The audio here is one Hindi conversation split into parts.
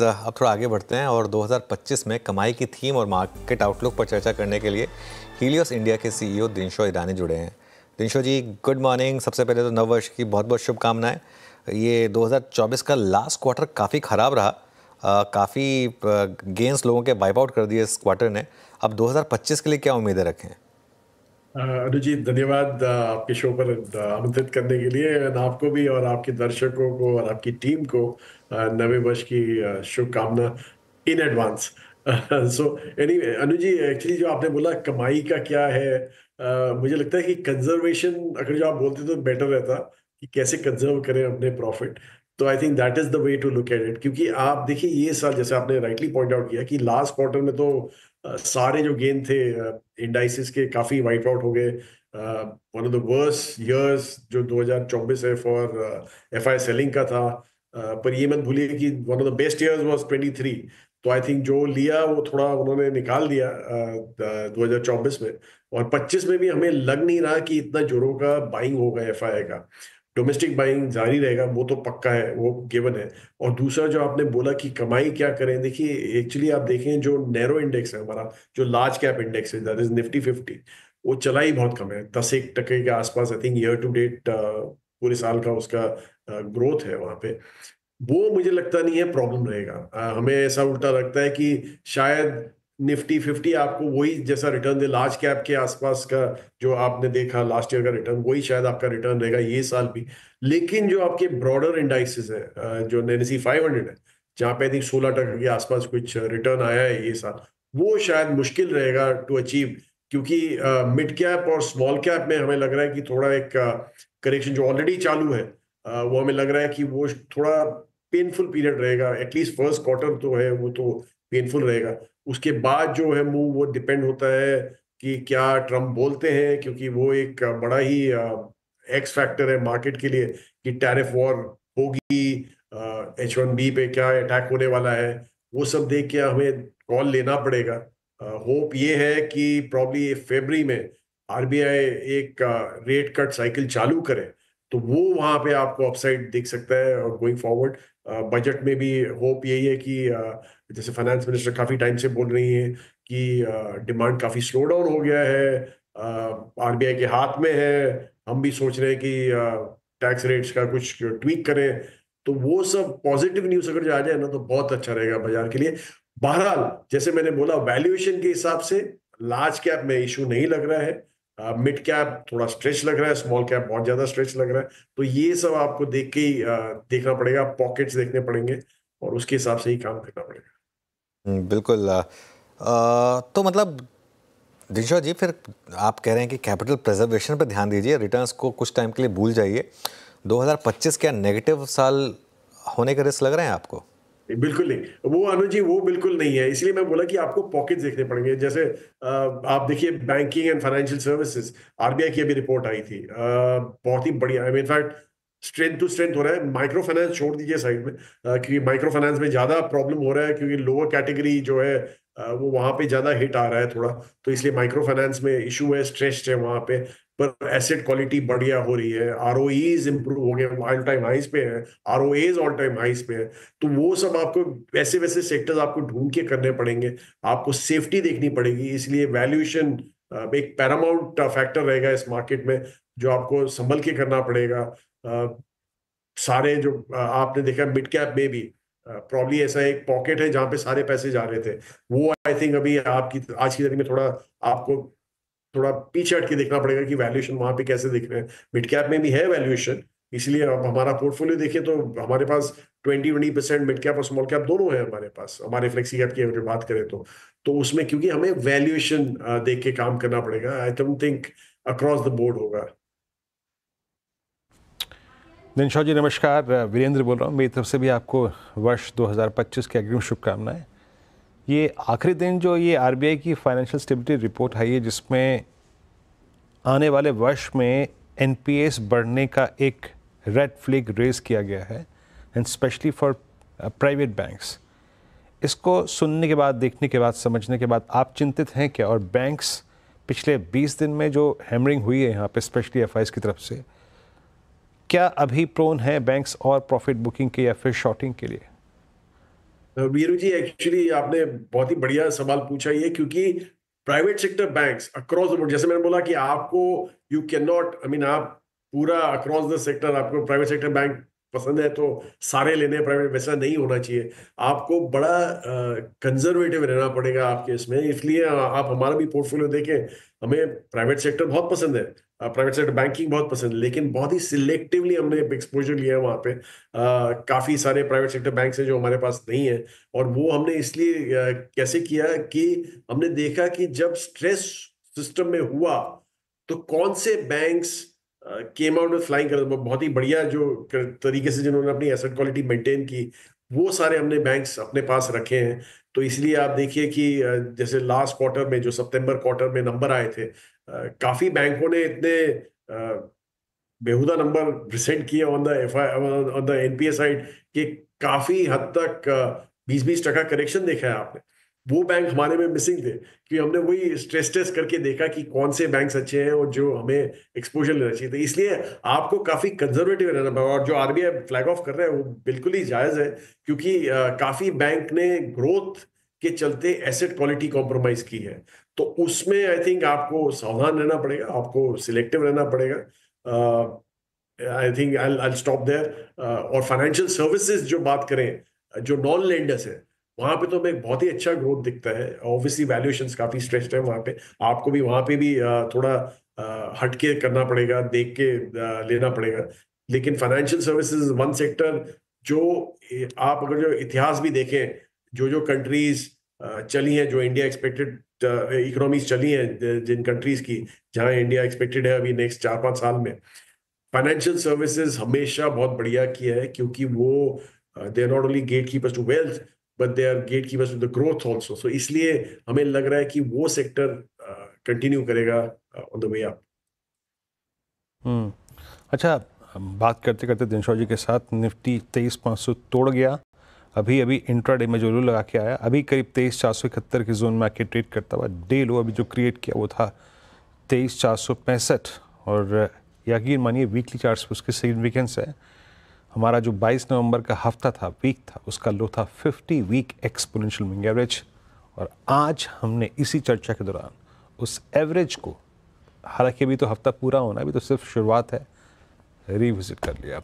अब थोड़ा आगे बढ़ते हैं और 2025 में कमाई की थीम और मार्केट आउटलुक पर चर्चा करने के लिए हीलियोस इंडिया के सीईओ दिनशो ईरानी जुड़े हैं। दिनशो जी, गुड मॉर्निंग। सबसे पहले तो नव वर्ष की बहुत बहुत शुभकामनाएं। ये 2024 का लास्ट क्वार्टर काफ़ी ख़राब रहा। काफ़ी गेंस लोगों के वाइप आउट कर दिए इस क्वार्टर ने। अब 2025 के लिए क्या उम्मीदें रखें? अनुजी, धन्यवाद आपके शो पर आमंत्रित करने के लिए। और आपको भी और आपके दर्शकों को और आपकी टीम को नवे वर्ष की शुभकामना in advance. So anyway Anuji, actually जो आपने बोला कमाई का क्या है, मुझे लगता है कि कंजर्वेशन अगर जो आप बोलते तो बेटर रहता कि कैसे कंजर्व करें अपने प्रॉफिट। तो I think that is the way to look at it, क्योंकि आप देखिए ये साल जैसे आपने राइटली पॉइंट आउट किया कि लास्ट क्वार्टर में तो सारे जो गेन थे इंडाइसिस के काफी वाइप आउट हो गए। One of the worst years जो 2024 है फॉर एफआई सेलिंग का था। पर ये मत भूलिए कि one of the best years was 23। तो आई थिंक जो लिया वो थोड़ा उन्होंने निकाल दिया 2024 में। और 25 में भी हमें लग नहीं रहा कि इतना जोरों का बाइंग होगा एफआई का। डोमेस्टिक बाइंग जारी रहेगा, वो तो पक्का है, वो गिवन है। और दूसरा जो आपने बोला कि कमाई क्या करें, देखिए एक्चुअली आप देखें जो नैरो इंडेक्स है हमारा, जो लार्ज कैप इंडेक्स है दैट इज निफ्टी 50, वो चला ही बहुत कम है, 10-1% के आसपास। I think year to date पूरे साल का उसका ग्रोथ है वहां पे। वो मुझे लगता नहीं है प्रॉब्लम रहेगा। हमें ऐसा उल्टा लगता है कि शायद निफ्टी 50 आपको वही जैसा रिटर्न दे लार्ज कैप के आसपास का, जो आपने देखा लास्ट ईयर का रिटर्न, वही शायद आपका रिटर्न रहेगा ये साल भी। लेकिन जो आपके ब्रॉडर इंडाइसेस है, जो NSE 500 है, जहां पे आई थिंक 16% के आसपास कुछ रिटर्न आया है ये साल, वो शायद मुश्किल रहेगा टू अचीव। क्योंकि मिड कैप और स्मॉल कैप में हमें लग रहा है कि थोड़ा एक करेक्शन जो ऑलरेडी चालू है, वो हमें लग रहा है कि वो थोड़ा पेनफुल पीरियड रहेगा। एटलीस्ट फर्स्ट क्वार्टर तो है वो तो पेनफुल रहेगा। उसके बाद जो है मूव वो डिपेंड होता है कि क्या ट्रम्प बोलते हैं, क्योंकि वो एक बड़ा ही एक्स फैक्टर है मार्केट के लिए कि टैरिफ वॉर होगी, H1B पे क्या अटैक होने वाला है। वो सब देख के हमें कॉल लेना पड़ेगा। होप ये है कि प्रॉब्ली फरवरी में आरबीआई एक रेट कट साइकिल चालू करे, तो वो वहां पे आपको अपसाइड दिख सकता है। और गोइंग फॉरवर्ड बजट में भी होप यही है कि जैसे फाइनेंस मिनिस्टर काफी टाइम से बोल रही हैं कि डिमांड काफी स्लो डाउन हो गया है, आरबीआई के हाथ में है। हम भी सोच रहे हैं कि टैक्स रेट्स का कुछ ट्वीक करें। तो वो सब पॉजिटिव न्यूज अगर जो आ जाए ना तो बहुत अच्छा रहेगा बाजार के लिए। बहरहाल जैसे मैंने बोला, वैल्यूएशन के हिसाब से लार्ज कैप में इशू नहीं लग रहा है, मिड कैप थोड़ा स्ट्रेच लग रहा है, स्मॉल कैप बहुत ज्यादा स्ट्रेच लग रहा है। तो ये सब आपको देख के ही देखना पड़ेगा, पॉकेट्स देखने पड़ेंगे और उसके हिसाब से ही काम करना पड़ेगा। बिल्कुल। तो मतलब दिशा जी, फिर आप कह रहे हैं कि कैपिटल प्रिजर्वेशन पर ध्यान दीजिए, रिटर्न्स को कुछ टाइम के लिए भूल जाइए। 2025 क्या नेगेटिव साल होने का रिस्क लग रहे हैं आपको? बिल्कुल नहीं, वो अनुज जी वो बिल्कुल नहीं है। इसलिए मैं बोला कि आपको पॉकेट्स देखने पड़ेंगे। जैसे आप देखिए banking and financial services, RBI की अभी रिपोर्ट आई थी, बहुत ही बढ़िया। इनफैक्ट स्ट्रेंथ टू स्ट्रेंथ हो रहा है। माइक्रो फाइनेंस छोड़ दीजिए साइड में, क्योंकि माइक्रो फाइनेंस में ज्यादा प्रॉब्लम हो रहा है, क्योंकि लोअर कैटेगरी जो है वो वहां पे ज्यादा हिट आ रहा है थोड़ा। तो इसलिए माइक्रो फाइनेंस में इशू है, स्ट्रेस्ड है वहां पे। पर एसेट क्वालिटी बढ़िया हो रही है, आरओईज इंप्रूव हो गए, ऑल टाइम हाइस पे है, आरओएज ऑल टाइम हाइस पे है। तो वो सब आपको वैसे वैसे सेक्टर्स आपको ढूंढ के करने पड़ेंगे। आपको सेफ्टी देखनी पड़ेगी। इसलिए वैल्यूएशन एक पैरामाउंट फैक्टर रहेगा इस मार्केट में, जो आपको संभल के करना पड़ेगा। सारे जो आपने देखा मिड कैप में भी प्रॉब्ली ऐसा एक पॉकेट है जहां पे सारे पैसे जा रहे थे। वो आई थिंक अभी आपकी आज की तारीख में थोड़ा आपको थोड़ा पीछे हट के देखना पड़ेगा कि वैल्यूएशन वहां पे कैसे दिख रहे हैं। मिड कैप में भी है वैल्यूएशन, इसलिए अब हमारा पोर्टफोलियो देखिए तो हमारे पास 20% मिड कैप और स्मॉल कैप दोनों है हमारे पास। हमारे फ्लेक्सी कैप की अगर बात करें तो उसमें क्योंकि हमें वैल्यूएशन देख के काम करना पड़ेगा। I don't think across the board होगा। दिनशो जी नमस्कार, वीरेंद्र बोल रहा हूँ। मेरी तरफ से भी आपको वर्ष 2025 की अग्रिम शुभकामनाएं। ये आखिरी दिन जो ये आरबीआई की फाइनेंशियल स्टेबिलिटी रिपोर्ट आई है, जिसमें आने वाले वर्ष में एनपीएस बढ़ने का एक रेड फ्लैग रेज किया गया है, and specially for private banks. इसको सुनने के बाद, देखने के बाद, समझने के बाद आप चिंतित हैं क्या? और बैंक्स पिछले 20 दिन में जो हैमरिंग हुई है यहाँ पे स्पेशली एफआईज की तरफ से, क्या अभी प्रोन है बैंक्स और प्रॉफिट बुकिंग के या फिर शॉर्टिंग के लिए? वीरू जी, एक्चुअली आपने बहुत ही बढ़िया सवाल पूछा ये, क्योंकि private sector banks across the board, जैसे मैंने बोला कि आपको you can not, I mean, आप पूरा अक्रॉस द सेक्टर आपको प्राइवेट सेक्टर बैंक पसंद है तो सारे लेने प्राइवेट, वैसा नहीं होना चाहिए। आपको बड़ा कंजर्वेटिव रहना पड़ेगा आपके इसमें, इसलिए आप हमारा भी पोर्टफोलियो देखें। हमें प्राइवेट सेक्टर बहुत पसंद है, प्राइवेट सेक्टर बैंकिंग बहुत पसंद है, लेकिन बहुत ही सिलेक्टिवली हमने एक्सपोजर लिया है वहां पे। काफी सारे प्राइवेट सेक्टर बैंक हैं जो हमारे पास नहीं है, और वो हमने इसलिए कैसे किया कि हमने देखा कि जब स्ट्रेस सिस्टम में हुआ तो कौन से banks came out with flying colours, बहुत ही बढ़िया जो तरीके से जिन्होंने अपनी एसेट क्वालिटी मेंटेन की, वो सारे हमने बैंक्स अपने पास रखे हैं। तो इसलिए आप देखिए कि जैसे लास्ट क्वार्टर में, जो सितंबर क्वार्टर में नंबर आए थे, काफी बैंकों ने इतने बेहुदा नंबर प्रेजेंट किए ऑन द एनपीए साइड कि काफी हद तक 20-20% करेक्शन देखा है आपने। वो बैंक हमारे में मिसिंग थे, कि हमने वही स्ट्रेस टेस्ट करके देखा कि कौन से बैंक्स अच्छे हैं और जो हमें एक्सपोजर लेना चाहिए। तो इसलिए आपको काफी कंजर्वेटिव रहना पड़ेगा, और जो आरबीआई फ्लैग ऑफ कर रहा है वो बिल्कुल ही जायज है, क्योंकि काफी बैंक ने ग्रोथ के चलते एसेट क्वालिटी कॉम्प्रोमाइज की है। तो उसमें आई थिंक आपको सावधान रहना पड़ेगा, आपको सिलेक्टिव रहना पड़ेगा। I think I stop there. और फाइनेंशियल सर्विसेज जो बात करें, जो नॉन लेंडर्स है, वहां पे तो हमें बहुत ही अच्छा ग्रोथ दिखता है। ऑब्वियसली वैल्यूएशंस काफी स्ट्रेस्ड है वहां पे, आपको भी वहां पे भी थोड़ा हट के करना पड़ेगा, देख के लेना पड़ेगा। लेकिन फाइनेंशियल सर्विसेज वन सेक्टर जो, आप अगर जो इतिहास भी देखें, जो जो कंट्रीज चली हैं, जो इंडिया एक्सपेक्टेड इकोनॉमीज चली हैं, जिन कंट्रीज की, जहां इंडिया एक्सपेक्टेड है अभी नेक्स्ट 4-5 साल में, फाइनेंशियल सर्विसेज हमेशा बहुत बढ़िया किया है, क्योंकि वो they are not only gate keepers to wealth, but they are gate keepers to the growth also. So इसलिए हमें लग रहा है कि वो सेक्टर कंटिन्यू करेगा ऑन द वे अप। अच्छा, बात करते करते दिनशॉ जी के साथ निफ्टी 23,500 तोड़ गया। अभी अभी इंट्राडे में जो लो लगा के आया, अभी करीब 23,471 के जोन में आके ट्रेड करता हुआ। डे लो अभी जो क्रिएट किया वो था 23,465, और यकीन मानिए वीकली चार्ट्स पे उसके सिग्निफिकेंस है। हमारा जो 22 नवंबर का हफ्ता था, वीक था, उसका लो था 50 वीक एक्सपोनेंशियल मूविंग एवरेज, और आज हमने इसी चर्चा के दौरान उस एवरेज को, हालांकि अभी तो हफ्ता पूरा होना, अभी तो सिर्फ शुरुआत है, रिविजिट कर लिया।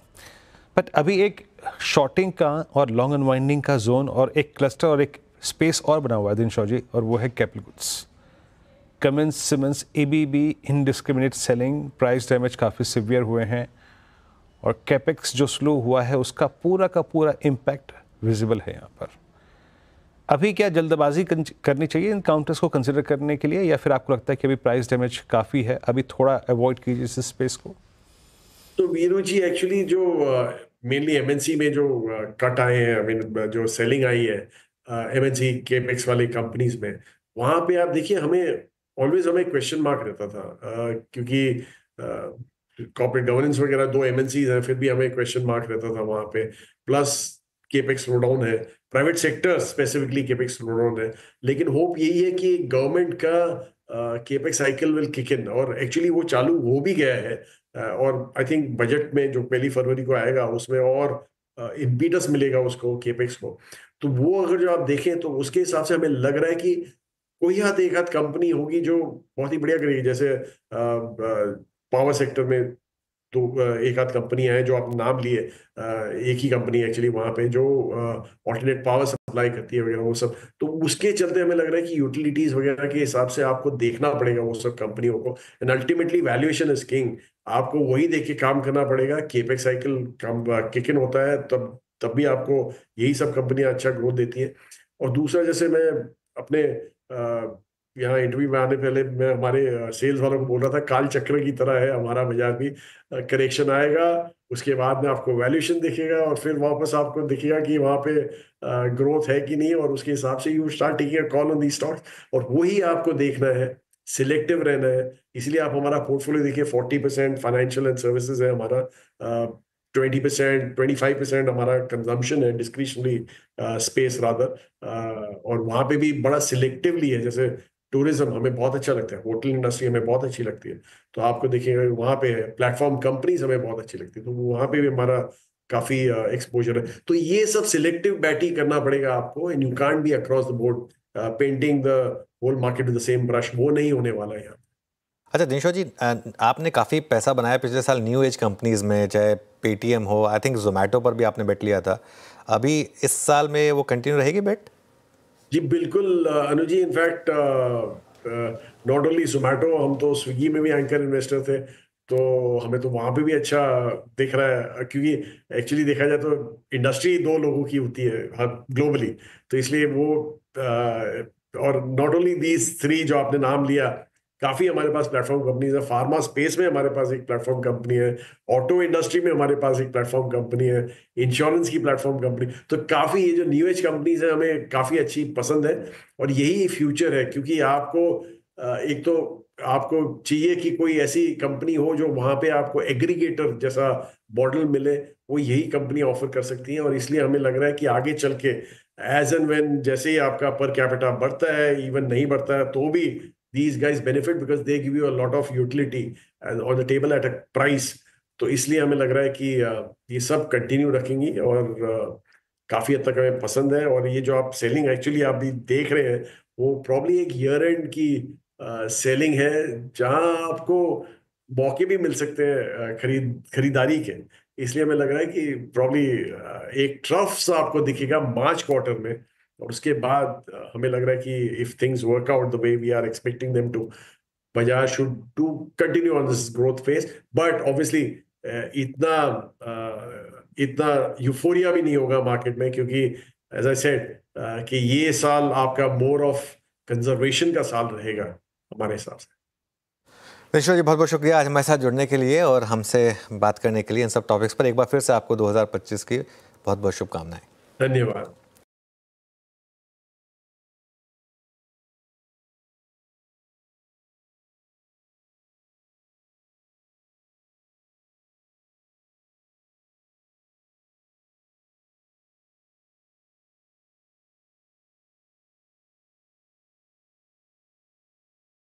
बट अभी एक शॉर्टिंग का और लॉन्ग अनवाइंडिंग का जोन और एक क्लस्टर और एक स्पेस और बना हुआ है दिनशॉ जी, और वो है capital goods. Cummins Siemens ABB indiscriminate selling, price damage काफ़ी सिवियर हुए हैं, और कैपेक्स जो स्लो हुआ है उसका पूरा का पूरा इम्पैक्ट विजिबल है यहाँ पर। अभी क्या जल्दबाजी करनी चाहिए इन काउंटर्स को कंसिडर करने के लिए, या फिर आपको लगता है कि अभी प्राइस डैमेज काफ़ी है, अभी थोड़ा अवॉइड कीजिए इस स्पेस को? तो वीरू जी, एक्चुअली जो मेनली एमएनसी में जो कट आए हैं, आई मीन जो सेलिंग आई है एमएनसी केपेक्स वाली कंपनीज में, वहां पे आप देखिए, हमें क्वेश्चन मार्क रहता था, क्योंकि कॉर्पोरेट गवर्नेंस वगैरह दो एमएनसी हैं, फिर भी हमें क्वेश्चन मार्क रहता था वहां पे। प्लस केपेक्स स्लो डाउन है, private sector specifically capex slow down है, लेकिन होप यही है कि गवर्नमेंट का capex cycle will kick in, और एक्चुअली वो चालू हो भी गया है। और आई थिंक बजट में जो 1 फरवरी को आएगा उसमें और इम्पीटस मिलेगा उसको, केपेक्स को। तो वो अगर जो आप देखें तो उसके हिसाब से हमें लग रहा है कि कोई एक आध कंपनी होगी जो बहुत ही बढ़िया करेगी, जैसे पावर सेक्टर में तो एक आध कंपनी है जो आप नाम लिए, एक ही कंपनी एक्चुअली वहां पे जो ऑल्टरनेट पावर सप्लाई करती है वगैरह वो सब। तो उसके चलते हमें लग रहा है कि यूटिलिटीज वगैरह के हिसाब से आपको देखना पड़ेगा वो सब कंपनियों को, and ultimately valuation is king. आपको वही देख के काम करना पड़ेगा। केपेक्स साइकिल किक इन होता है तब भी आपको यही सब कंपनियां अच्छा ग्रोथ देती है। और दूसरा, जैसे मैं अपने यहाँ इंटरव्यू में आने पहले मैं हमारे सेल्स वालों को बोल रहा था, काल चक्र की तरह है हमारा बाजार भी। करेक्शन आएगा, उसके बाद में आपको वैल्यूएशन दिखेगा, और फिर वापस आपको दिखेगा कि वहां पे ग्रोथ है कि नहीं, और उसके हिसाब से you start taking a call on the stocks. और वही आपको देखना है, सिलेक्टिव रहना है। इसलिए आप हमारा पोर्टफोलियो देखिए, 40% फाइनेंशियल एंड सर्विसेज है हमारा, 20%, 25% हमारा कंजम्पशन है, डिस्क्रिशनरी स्पेस रादर। और वहां पे भी बड़ा सिलेक्टिवली है, जैसे टूरिज्म हमें बहुत अच्छा लगता है, होटल इंडस्ट्री हमें बहुत अच्छी लगती है, तो आपको देखिएगा वहां पे है। प्लेटफॉर्म कंपनीज हमें बहुत अच्छी लगती है, तो वहां पे भी हमारा काफी एक्सपोजर है। तो ये सब सिलेक्टिव बैट ही करना पड़ेगा आपको, and you can't be across the board painting the whole market with the same brush, वो नहीं होने वाला है यहाँ। अच्छा दिनशो जी, आपने काफ़ी पैसा बनाया पिछले साल न्यू एज कंपनीज में, चाहे पेटीएम हो, आई थिंक जोमेटो पर भी आपने बेट लिया था। अभी इस साल में वो कंटिन्यू रहेगी बेट? जी बिल्कुल Anu ji, in fact not only Zomato, हम तो स्विगी में भी एंकर इन्वेस्टर थे, तो हमें तो वहां पे भी अच्छा दिख रहा है, क्योंकि एक्चुअली देखा जाए तो इंडस्ट्री दो लोगों की होती है हर ग्लोबली, तो इसलिए वो और नॉट ओनली दीज थ्री जो आपने नाम लिया, काफी हमारे पास प्लेटफॉर्म कंपनीज है। फार्मा स्पेस में हमारे पास एक प्लेटफॉर्म कंपनी है, ऑटो इंडस्ट्री में हमारे पास एक प्लेटफॉर्म कंपनी है, इंश्योरेंस की प्लेटफॉर्म कंपनी, तो काफी ये जो न्यू एज कंपनीज है हमें काफी अच्छी पसंद है, और यही फ्यूचर है। क्योंकि आपको एक तो आपको चाहिए कि कोई ऐसी कंपनी हो जो वहां पे आपको एग्रीगेटर जैसा मॉडल मिले, वो यही कंपनी ऑफर कर सकती है। और इसलिए हमें लग रहा है कि आगे चल के एज एंड व्हेन जैसे ही आपका पर कैपिटा बढ़ता है, इवन नहीं बढ़ता है, तो भी these guys benefit because they give you a lot of utility on the table at a price। तो इसलिए हमें लग रहा है कि ये सब कंटिन्यू रखेंगी, और काफी हद तक हमें पसंद है। और ये जो आप सेलिंग एक्चुअली आप भी देख रहे हैं, वो प्रॉब्ली एक ईयर एंड की सेलिंग है, जहां आपको मौके भी मिल सकते हैं खरीदारी के। इसलिए हमें लग रहा है कि प्रॉब्ली एक ट्रफ सा आपको दिखेगा मार्च क्वार्टर में, और उसके बाद हमें लग रहा है कि if things work out the way we are expecting them to, Bajaj should do continue on this growth phase। but obviously इतना यूफोरिया भी नहीं होगा मार्केट में, क्योंकि एज आई सेड कि ये साल आपका मोर ऑफ कंजर्वेशन का साल रहेगा हमारे हिसाब से। दिनशो जी बहुत बहुत शुक्रिया आज हमारे साथ जुड़ने के लिए और हमसे बात करने के लिए इन सब टॉपिक्स पर। एक बार फिर से आपको 2025 की बहुत बहुत शुभकामनाएं। धन्यवाद।